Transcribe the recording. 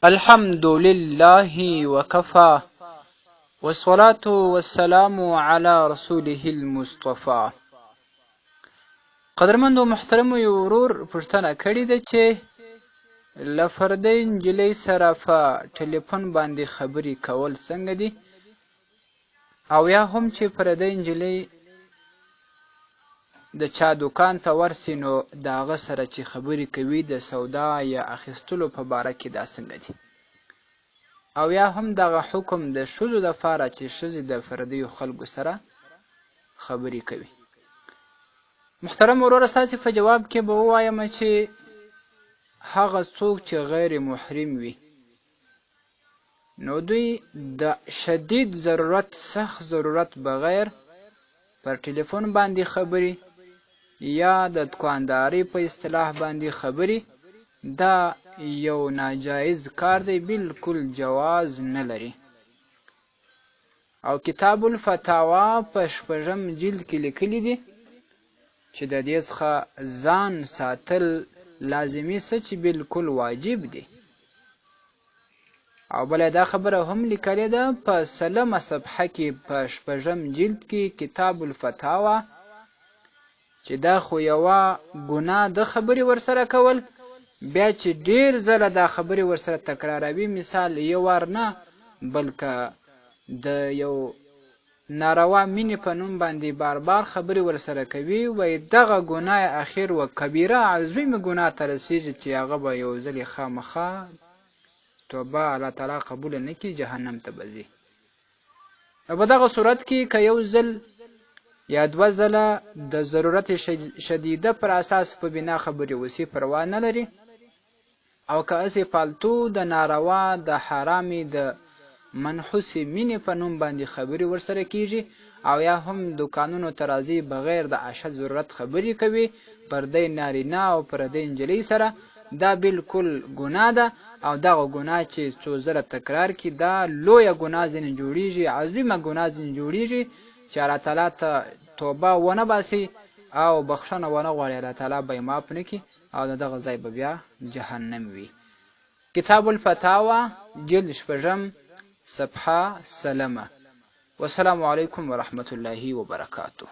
الحمد لله وكفى والصلاة والسلام على رسوله المصطفى. قدرمند و محترم یو ورور پوښتنه کړې ده چې له فردۍ نجلۍ سره په ټلیفون باندې خبرې کول څنګه دي، او یا هم چې پردۍ نجلۍ د چا دوکان ته ورسي نو د هغه سره چې خبرې کوي د سودا یا اخیستلو په باره کې دا څنګه دي، او یا هم دغه حکم د ښځو دپاره چې ښځې د پردیو خلکو سره خبرې کوي. محترم وروره، ستاسې په جواب کې به ووایم چې هغه څوک چې غیر محرم وي نو دوی د شدید ضرورت، سخت ضرورت بغیر پر ټلیفون باندې خبرې یا د دکاندارۍ په اصطلاح باندې خبرې دا یو ناجایز کار دی، بالکل جواز نه لري. او کتاب الفتاوا په 6 جلد کې لیکلي دي چې د دې څخه ځان ساتل لازمي څه چې بالکل واجب دی. او بله دا خبره هم لیکلې ده په 30 صفحه کې په 6 جلد کې کتاب الفتاوا چې دا خو یوه ګناه د خبرې ورسره کول، بیا چې ډیر ځله دا خبرې ورسره تکراروي، مثال یو وار نه بلکې د یو ناروا مینې په نوم باندې بار بار خبرې ورسره کوي، وایي دغه ګناه اخر و کبیره عظیمه ګناه ته رسیږي چې هغه به یو ځل خامخا توبه الله تعالی قبول نه کړي، جهنم ته به ځي. او په دغه صورت کې که یو ځل یا 2 ځله د ضرورت شدیده پر اساس په بنا خبرې وسي، پروا نه لري. او که هسې فالتو د ناروا، د حرامې، د منحوسې مینې په نوم باندې خبرې ورسره کیږي، او یا هم دوکانونو ته راځي بغیر د اشد ضرورت خبرې کوي پردی نارینه او پردی نجلۍ سره، دا بالکل ګناه ده. او دغه ګناه چې څو ځله تکرار کړي دا لویه ګناه ځینې جوړیږي، عظیمه ګناه ځینې جوړیږي چې الله تعالی ته توبه ونه باسي او بخښنه ونه غواړي، الله تعالی به یې معاف نه کړي او د دغه ځای به بیا جهنم وي. کتاب الفتاوا جلد 6 صفحه 30. والسلام علیکم ورحمة الله وبرکاته.